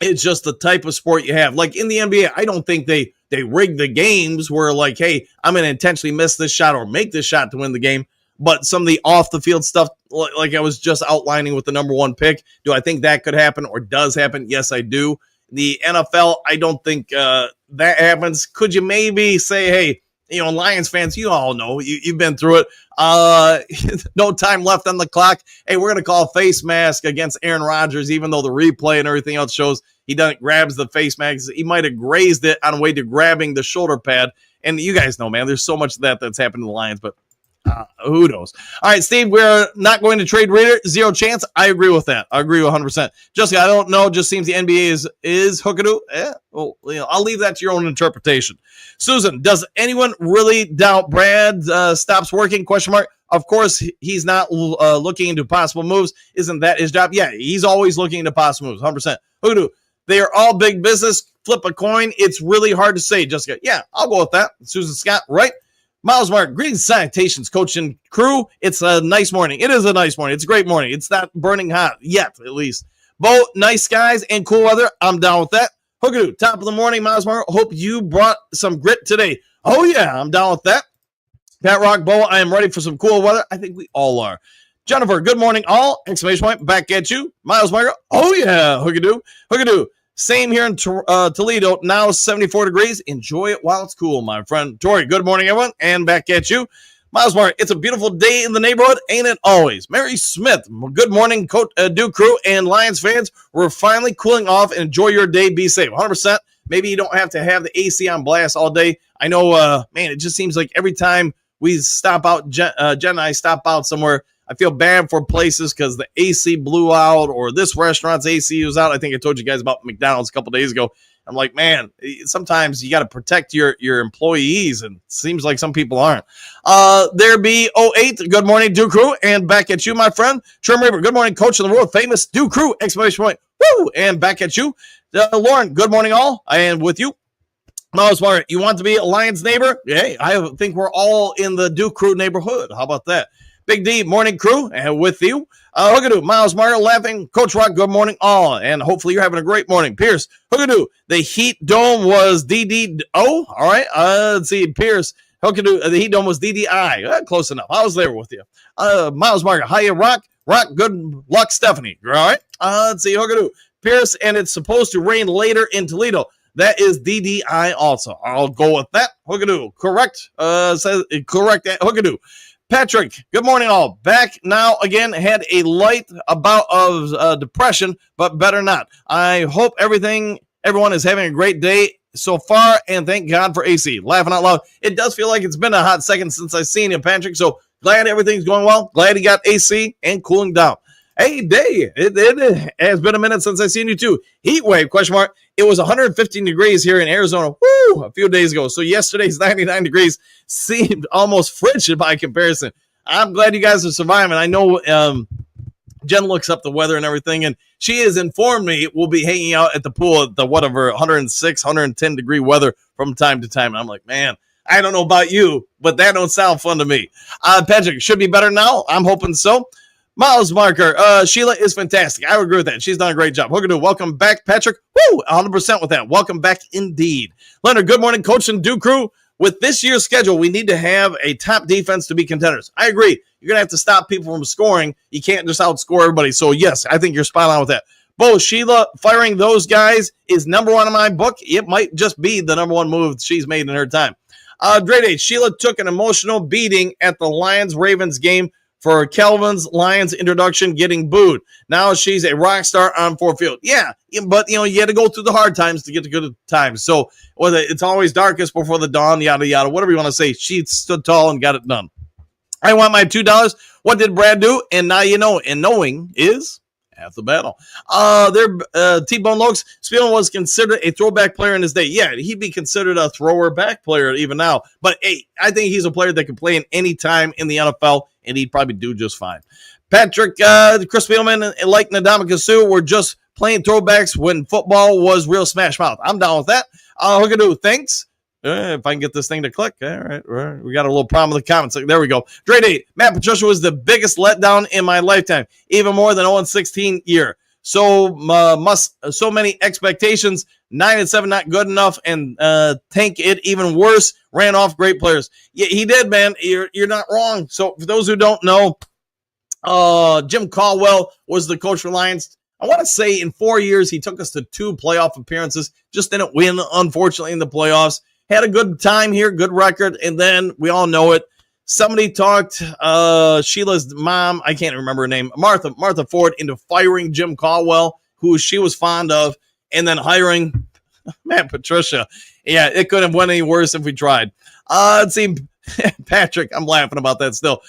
it's just the type of sport you have. Like in the NBA, I don't think they rig the games where like, hey, I'm going to intentionally miss this shot or make this shot to win the game. But some of the off the field stuff, like I was just outlining with the number 1 pick, do I think that could happen or does happen? Yes, I do. The NFL, I don't think that happens. Could you maybe say, hey, Lions fans, you all know, you've been through it. No time left on the clock. Hey, we're going to call face mask against Aaron Rodgers, even though the replay and everything else shows he grabs the face mask. He might have grazed it on the way to grabbing the shoulder pad. And you guys know, man, there's so much of that's happened to the Lions, but who knows? All right, Steve, we're not going to trade Raider. 0 chance. I agree with that. I agree 100%. Jessica, I don't know. Just seems the NBA is hookadoo. Well, I'll leave that to your own interpretation. Susan, does anyone really doubt Brad stops working? ? Of course, he's not looking into possible moves. Isn't that his job? Yeah, he's always looking into possible moves. 100%. Hoodoo, they are all big business. Flip a coin. It's really hard to say, Jessica. Yeah, I'll go with that. Susan Scott, right? Miles Mark, greetings, salutations, coach and crew. It's a nice morning. It is a nice morning. It's a great morning. It's not burning hot yet, at least. Bo, nice skies and cool weather. I'm down with that. Hookadoo, top of the morning, Miles Mark. Hope you brought some grit today. Oh, yeah, I'm down with that. Pat Rock, Bo, I am ready for some cool weather. I think we all are. Jennifer, good morning, all. Exclamation point, back at you. Miles Mark, oh, yeah, hookadoo. Hookadoo. Same here in Toledo, now 74 degrees. Enjoy it while it's cool, my friend. Tori, good morning, everyone, and back at you. Miles Mark, it's a beautiful day in the neighborhood, ain't it always? Mary Smith, good morning, Duke crew and Lions fans. We're finally cooling off and enjoy your day. Be safe, 100%. Maybe you don't have to have the AC on blast all day. I know, man, it just seems like every time we stop out, Jen and I stop out somewhere, I feel bad for places because the AC blew out or this restaurant's AC was out. I think I told you guys about McDonald's a couple days ago. I'm like, man, sometimes you got to protect your employees, and it seems like some people aren't. There be 08, good morning, Duke Crew, and back at you, my friend. Trim Reaper, good morning, coach of the world famous Duke Crew, exclamation point, woo, and back at you. Lauren, good morning, all. And with you, Miles Martin, you want to be a Lions neighbor? Hey, I think we're all in the Duke Crew neighborhood. How about that? Big D, morning crew, and with you. Hookadoo, Miles Martin laughing. Coach Rock, good morning, all. And hopefully you're having a great morning. Pierce, Hookadoo, the Heat Dome was DDO. All right, let's see. Pierce, Hookadoo, the Heat Dome was DDI. Close enough. I was there with you. Miles Martin, hiya, Rock. Rock, good luck, Stephanie. All right, let's see. Hookadoo, Pierce, and it's supposed to rain later in Toledo. That is DDI also. I'll go with that. Hookadoo, correct. Says correct. Hookadoo. Patrick, good morning, all. Back now again. Had a light bout of depression, but better not. I hope everyone is having a great day so far, and thank God for AC. Laughing out loud. It does feel like it's been a hot second since I've seen you, Patrick. So glad everything's going well. Glad he got AC and cooling down. Hey, Day, it has been a minute since I've seen you too. Heat wave, question mark. It was 115 degrees here in Arizona a few days ago. So yesterday's 99 degrees seemed almost frigid by comparison. I'm glad you guys are surviving. I know Jen looks up the weather and everything, and she has informed me we'll be hanging out at the pool at the 106, 110 degree weather from time to time. And I'm like, man, I don't know about you, but that don't sound fun to me. Patrick, should be better now. I'm hoping so. Miles Marker, Sheila is fantastic. I would agree with that. She's done a great job. Hookadoo, welcome back, Patrick. Woo, 100% with that. Welcome back indeed. Leonard, good morning, Coach and Duke Crew. With this year's schedule, we need to have a top defense to be contenders. I agree. You're going to have to stop people from scoring. You can't just outscore everybody. So, yes, I think you're spot on with that. Bo, Sheila firing those guys is number one in my book. It might just be the number one move she's made in her time. Dre, Sheila took an emotional beating at the Lions-Ravens game for Kelvin's Lions introduction, getting booed. Now she's a rock star on Ford Field. Yeah, but, you had to go through the hard times to get to good times. So whether it's always darkest before the dawn, yada, yada, whatever you want to say, she stood tall and got it done. I want my $2. What did Brad do? And now you know. And knowing is half the battle. T-Bone Lokes, Spielman was considered a throwback player in his day. Yeah, he'd be considered a thrower back player even now. But, hey, I think he's a player that can play in any time in the NFL, and he'd probably do just fine. Patrick, Chris Spielman, and like Ndamukong Suh were just playing throwbacks when football was real smash mouth. I'm down with that. Hookadoo, thanks. If I can get this thing to click. All right. We got a little problem with the comments. There we go. Dre, Matt Patricia was the biggest letdown in my lifetime, even more than 0-16 year. So many expectations. 9-7 not good enough, and tank it even worse. Ran off great players. Yeah, he did, man. You're not wrong. So for those who don't know, Jim Caldwell was the coach for Lions. I want to say in 4 years he took us to 2 playoff appearances. Just didn't win, unfortunately, in the playoffs. Had a good time here, good record, and then we all know it. Somebody talked Sheila's mom, I can't remember her name, Martha Ford, into firing Jim Caldwell, who she was fond of, and then hiring Matt Patricia. Yeah, it couldn't have went any worse if we tried. Let's see, Patrick, I'm laughing about that still.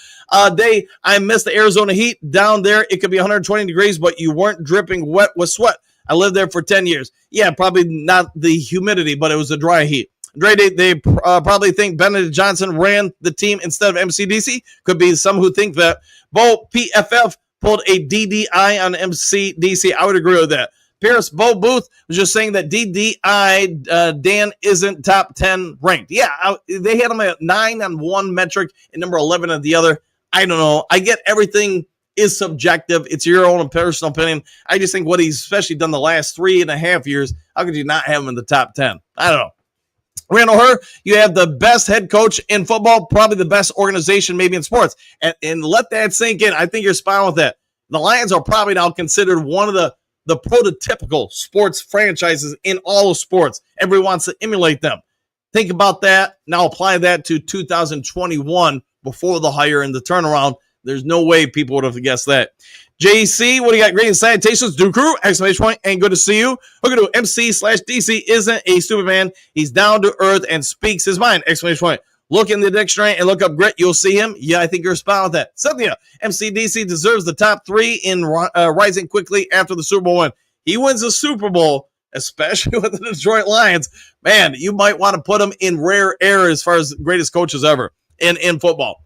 Day, I missed the Arizona heat. Down there, it could be 120 degrees, but you weren't dripping wet with sweat. I lived there for 10 years. Yeah, probably not the humidity, but it was a dry heat. Dre, they probably think Benedict Johnson ran the team instead of MCDC. Could be some who think that. Bo PFF pulled a DDI on MCDC. I would agree with that. Pierce, Bo Booth was just saying that DDI, Dan, isn't top 10 ranked. Yeah, they had him at 9 on one metric and number 11 on the other. I don't know. I get everything is subjective. It's your own personal opinion. I just think what he's especially done the last 3.5 years, how could you not have him in the top 10? I don't know. Randall Herr, you have the best head coach in football, probably the best organization maybe in sports. And let that sink in. I think you're spot on with that. The Lions are probably now considered one of the prototypical sports franchises in all of sports. Everybody wants to emulate them. Think about that. Now apply that to 2021 before the hire and the turnaround. There's no way people would have guessed that. JC, what do you got? Great salutations. Duke Crew, exclamation point, and good to see you. Look at MC/DC isn't a stupid man. He's down to earth and speaks his mind, exclamation point. Look in the dictionary and look up grit. You'll see him. Yeah, I think you're spot on with that. Cynthia, MCDC deserves the top 3 in rising quickly after the Super Bowl win. He wins the Super Bowl, especially with the Detroit Lions. Man, you might want to put him in rare air as far as greatest coaches ever in football.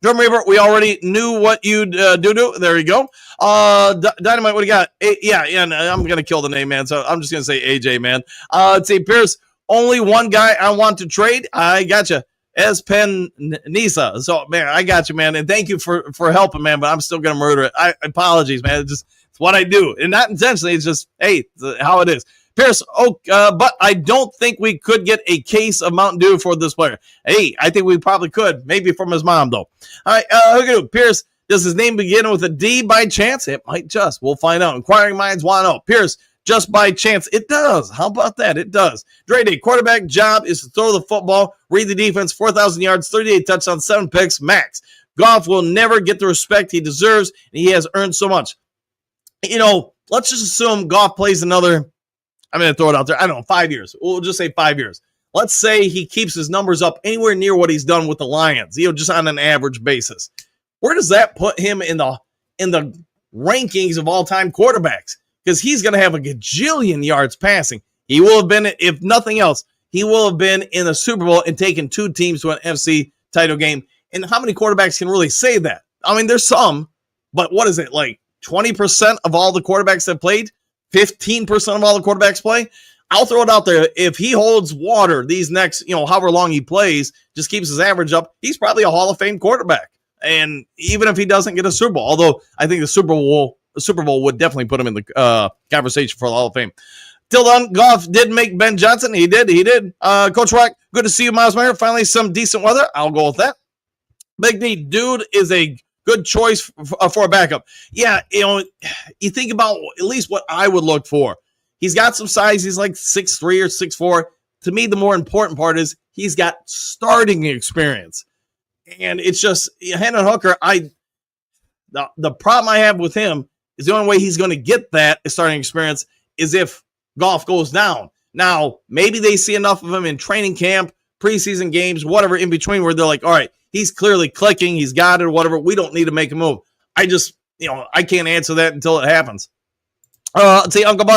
Drum Reaper, we already knew what you'd do. There you go. Dynamite, what do you got? Yeah, I'm going to kill the name, man. So I'm just going to say AJ, man. Let's see, Pierce, only one guy I want to trade. I got you. Espen Nisa. So, man, I got you, man. And thank you for helping, man. But I'm still going to murder it. Apologies, man. It's what I do. And not intentionally. It's just, hey, it's how it is. Pierce, but I don't think we could get a case of Mountain Dew for this player. Hey, I think we probably could. Maybe from his mom, though. All right, Pierce, does his name begin with a D by chance? It might just. We'll find out. Inquiring minds want to know. Pierce, just by chance. It does. How about that? It does. Dre Day, quarterback job is to throw the football, read the defense, 4,000 yards, 38 touchdowns, 7 picks, max. Goff will never get the respect he deserves, and he has earned so much. Let's just assume Goff plays another, I'm going to throw it out there, I don't know, 5 years. We'll just say 5 years. Let's say he keeps his numbers up anywhere near what he's done with the Lions, just on an average basis. Where does that put him in the rankings of all-time quarterbacks? Because he's going to have a gajillion yards passing. He will have been, if nothing else, he will have been in the Super Bowl and taken 2 teams to an NFC title game. And how many quarterbacks can really say that? I mean, there's some, but what is it, like 20% of all the quarterbacks that played? 15% of all the quarterbacks play? I'll throw it out there. If he holds water these next, however long he plays, just keeps his average up, he's probably a Hall of Fame quarterback. And even if he doesn't get a Super Bowl, although I think the Super Bowl would definitely put him in the conversation for the Hall of Fame. Till then, Goff did make Ben Johnson. He did. Coach Rock, good to see you, Miles Mayer. Finally, some decent weather. I'll go with that. Big D, dude is a good choice for a backup. Yeah, you think about at least what I would look for. He's got some size. He's like 6'3 or 6'4. To me, the more important part is he's got starting experience. And it's just, Hendon Hooker, the problem I have with him is the only way he's going to get that starting experience is if Goff goes down. Now, maybe they see enough of him in training camp, preseason games, whatever in between, where they're like, all right, he's clearly clicking, he's got it or whatever. We don't need to make a move. I just, I can't answer that until it happens. Let's see, Uncle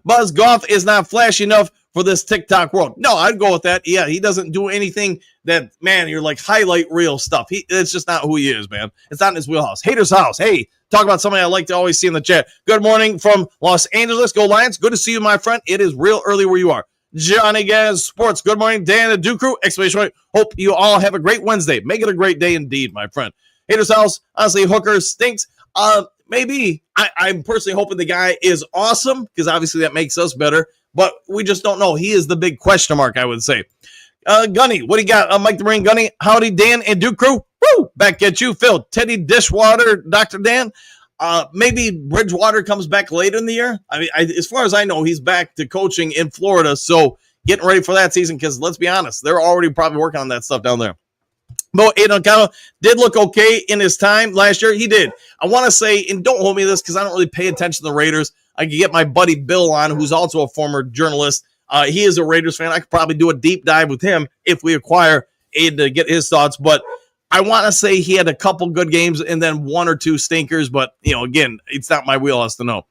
Buzz, Goff is not flashy enough for this TikTok world. No, I'd go with that. Yeah, he doesn't do anything that, man, you're like highlight reel stuff. It's just not who he is, man. It's not in his wheelhouse. Hater's House. Hey, talk about somebody I like to always see in the chat. Good morning from Los Angeles. Go Lions. Good to see you, my friend. It is real early where you are. Johnny Gaz Sports. Good morning, Dan and Duke Crew. Exclamation point. Hope you all have a great Wednesday. Make it a great day indeed, my friend. Hater's House. Honestly, Hooker stinks. Maybe I'm personally hoping the guy is awesome because obviously that makes us better, but we just don't know. He is the big question mark, I would say. Gunny, what do you got? Mike the Marine Gunny. Howdy, Dan and Duke Crew. Woo! Back at you, Phil. Teddy Dishwater, Dr. Dan. Maybe Bridgewater comes back later in the year. I mean, as far as I know, he's back to coaching in Florida, so getting ready for that season because let's be honest, they're already probably working on that stuff down there. Mo Aiden O'Connell did look okay in his time last year. He did. I want to say, and don't hold me to this because I don't really pay attention to the Raiders. I could get my buddy Bill on, who's also a former journalist. He is a Raiders fan. I could probably do a deep dive with him if we acquire Aiden to get his thoughts. But I want to say he had a couple good games and then 1 or 2 stinkers. But, again, it's not my wheelhouse to know.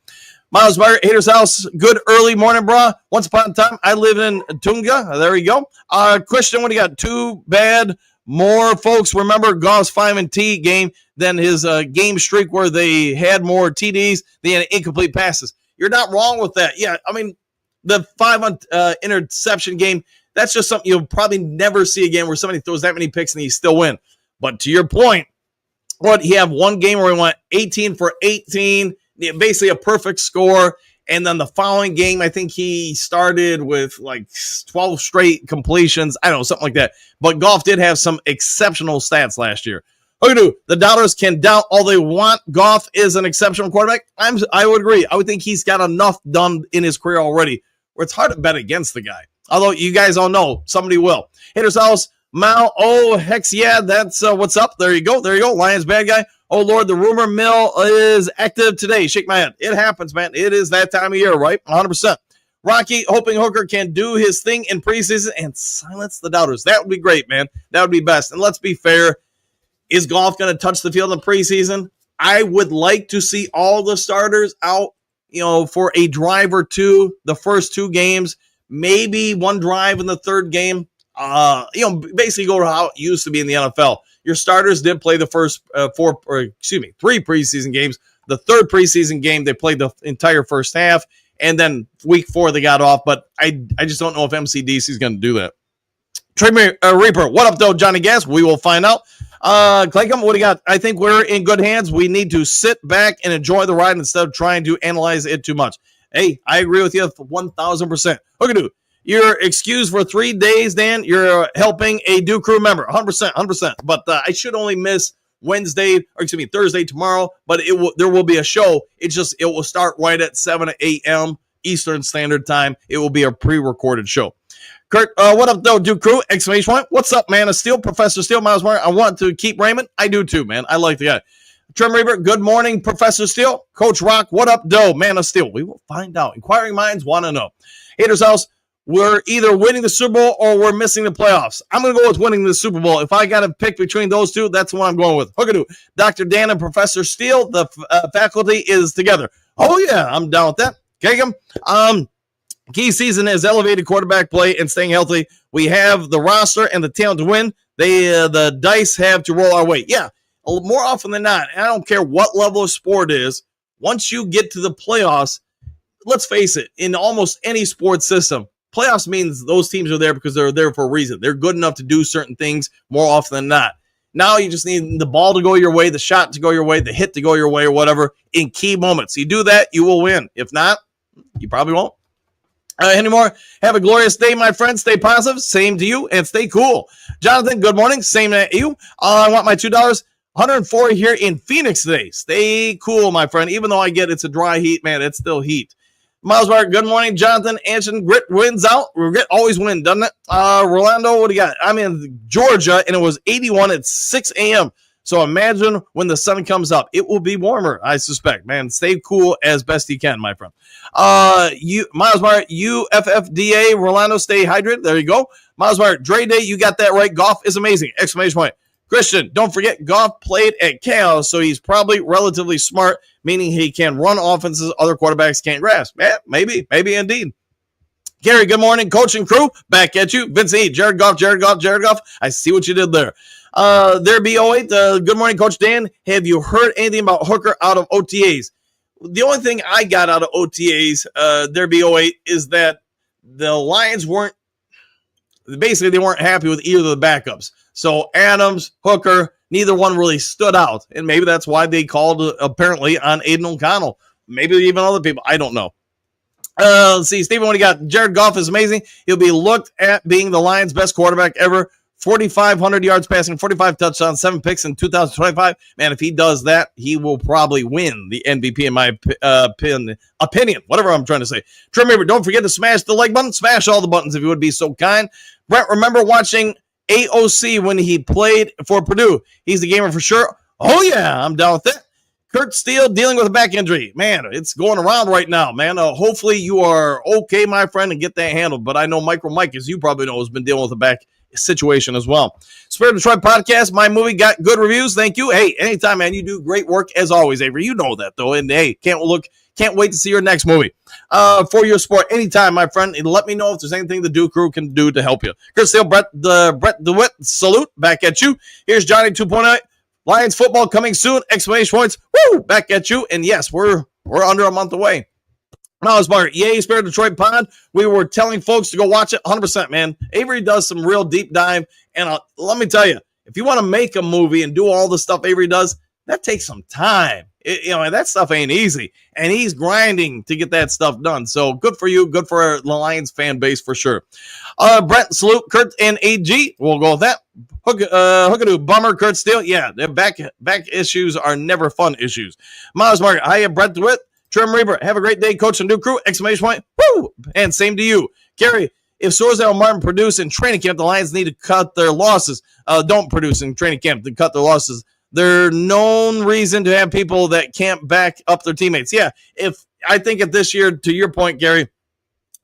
Miles Meyer, Hater's House, good early morning, brah. Once upon a time, I live in Tunga. There you go. Christian, what do you got? Too bad. More folks remember Goff's 5-T game than his game streak where they had more TDs, they had incomplete passes. You're not wrong with that. Yeah, I mean, the 5 interception game, that's just something you'll probably never see again where somebody throws that many picks and you still win. But to your point, he had one game where he went 18 for 18, basically a perfect score. And then the following game, I think he started with like 12 straight completions. I don't know, something like that. But Goff did have some exceptional stats last year. Okay, the doubters can doubt all they want. Goff is an exceptional quarterback. I would agree. I would think he's got enough done in his career already where it's hard to bet against the guy. Although you guys all know somebody will. Hater's House, Mal. Oh, hex yeah, that's what's up. There you go. Lions bad guy. Oh, Lord, the rumor mill is active today. Shake my head. It happens, man. It is that time of year, right? 100%. Rocky, hoping Hooker can do his thing in preseason and silence the doubters. That would be great, man. That would be best. And let's be fair. Is Goff going to touch the field in preseason? I would like to see all the starters out, for a drive or two, the first 2 games, maybe one drive in the third game. Basically go to how it used to be in the NFL. your starters did play the first 3 preseason games. The third preseason game, they played the entire first half, and then week 4 they got off. But I just don't know if MCDC is going to do that. Trade Reaper, what up, though, Johnny Gas? We will find out. Claycom, what do you got? I think we're in good hands. We need to sit back and enjoy the ride instead of trying to analyze it too much. Hey, I agree with you 1,000%. Okay, you're excused for 3 days, Dan. You're helping a Duke Crew member, 100%. But I should only miss Thursday tomorrow. But there will be a show. It will start right at 7 a.m. Eastern Standard Time. It will be a pre-recorded show. Kurt, what up, though, Duke Crew? Exclamation point. What's up, man? Of Steel, Professor Steel, Miles Martin. I want to keep Raymond. I do too, man. I like the guy. Trim Reaver, good morning, Professor Steel. Coach Rock, what up, Doe? Man of Steel. We will find out. Inquiring minds want to know. Haters House, we're either winning the Super Bowl or we're missing the playoffs. I'm going to go with winning the Super Bowl. If I got to pick between those two, that's what I'm going with. Hookadoo, Dr. Dan and Professor Steel, the faculty is together. Oh, yeah, I'm down with that. Kegum, key season is elevated quarterback play and staying healthy. We have the roster and the talent to win. The dice have to roll our way. Yeah, more often than not, and I don't care what level of sport it is, once you get to the playoffs, let's face it, in almost any sports system, playoffs means those teams are there because they're there for a reason. They're good enough to do certain things more often than not. Now you just need the ball to go your way, the shot to go your way, the hit to go your way, or whatever in key moments. You do that, you will win. If not, you probably won't. Anymore. Have a glorious day, my friend. Stay positive. Same to you, and stay cool. Jonathan, good morning. Same to you. I want my $2. 104 here in Phoenix today. Stay cool, my friend. Even though I get it's a dry heat, man, it's still heat. Miles Mark, good morning. Jonathan Anshin, grit wins out. Grit always win, doesn't it? Rolando, what do you got? I'm in Georgia, and it was 81 at 6 a.m. So imagine when the sun comes up. It will be warmer, I suspect. Man, stay cool as best you can, my friend. Miles Mark, UFFDA, Rolando, stay hydrated. There you go. Miles Mark, Dre Day, you got that right. Golf is amazing. Exclamation point. Christian, don't forget, Goff played at Cal, so he's probably relatively smart, meaning he can run offenses other quarterbacks can't grasp. Yeah, maybe indeed. Gary, good morning. Coach and crew, back at you. Vince E., Jared Goff. I see what you did there. There be 08. Good morning, Coach Dan. Have you heard anything about Hooker out of OTAs? The only thing I got out of OTAs, there be 08, is that the Lions weren't happy with either of the backups. So Adams, Hooker, neither one really stood out. And maybe that's why they called, apparently, on Aiden O'Connell. Maybe even other people. I don't know. Let's see. Stephen, what do you got? Jared Goff is amazing. He'll be looked at being the Lions' best quarterback ever. 4,500 yards passing, 45 touchdowns, 7 picks in 2025. Man, if he does that, he will probably win the MVP in my opinion. Whatever I'm trying to say. Trim Reaper, don't forget to smash the like button. Smash all the buttons if you would be so kind. Brett, remember watching AOC when he played for Purdue? He's the gamer for sure. Oh, yeah, I'm down with that. Kurt Steele dealing with a back injury. Man, it's going around right now, man. Hopefully you are okay, my friend, and get that handled. But I know Micro Mike, as you probably know, has been dealing with a back situation as well. Spirit of Detroit podcast, my movie got good reviews. Thank you. Hey, anytime, man. You do great work as always, Avery. You know that, though. And hey, can't wait to see your next movie. For your sport, anytime, my friend. And let me know if there's anything the Duke Crew can do to help you. Chris Steele, Brett DeWitt, salute. Back at you. Here's Johnny 2.0. Lions football coming soon. Exclamation points. Woo! Back at you. And yes, we're under a month away. Miles Mark, yay, Spirit Detroit Pod. We were telling folks to go watch it 100%, man. Avery does some real deep dive. And let me tell you, if you want to make a movie and do all the stuff Avery does, that takes some time. That stuff ain't easy. And he's grinding to get that stuff done. So good for you. Good for the Lions fan base for sure. Brent, salute, Kurt, and AG. We'll go with that. Hookadoo, bummer, Kurt Steele. Yeah, their back issues are never fun issues. Miles Mark, hiya, Brett DeWitt. Trim Reaper, have a great day, Coach and Duke Crew. Exclamation point. Woo! And same to you. Gary, if Sorzell and Martin produce in training camp, the Lions need to cut their losses. Don't produce in training camp to cut their losses. There's no reason to have people that can't back up their teammates. Yeah, I think at this year, to your point, Gary,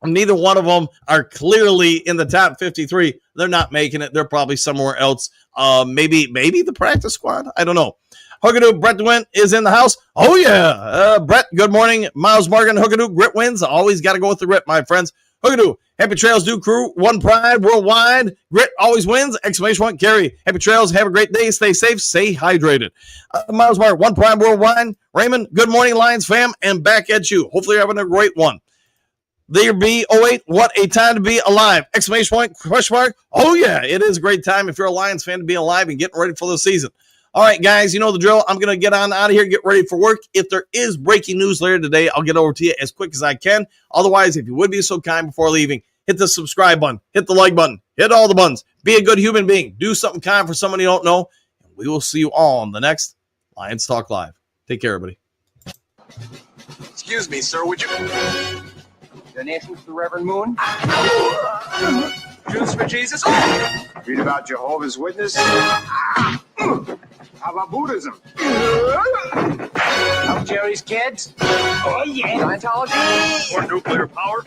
neither one of them are clearly in the top 53. They're not making it. They're probably somewhere else. Maybe the practice squad. I don't know. Hookadoo, Brett DeWitt is in the house. Oh, yeah. Brett, good morning. Miles Morgan, Hookadoo, grit wins. Always got to go with the grit, my friends. Hookadoo. Happy trails, do crew. One pride, worldwide. Grit always wins. Exclamation point, Gary. Happy trails. Have a great day. Stay safe. Stay hydrated. Miles Mark, one pride, worldwide. Raymond, good morning, Lions fam. And back at you. Hopefully you're having a great one. There be 08, what a time to be alive. Exclamation point, question mark. Oh, yeah, it is a great time if you're a Lions fan to be alive and getting ready for the season. All right, guys, you know the drill. I'm going to get on out of here, get ready for work. If there is breaking news later today, I'll get over to you as quick as I can. Otherwise, if you would be so kind before leaving, hit the subscribe button, hit the like button, hit all the buttons. Be a good human being. Do something kind for someone you don't know. And we will see you all on the next Lions Talk Live. Take care, everybody. Excuse me, sir, would you... Donations to the Reverend Moon? Jews for Jesus? Read about Jehovah's Witness? How about Buddhism? Help Jerry's kids? Oh, yeah. Scientology? Or nuclear power?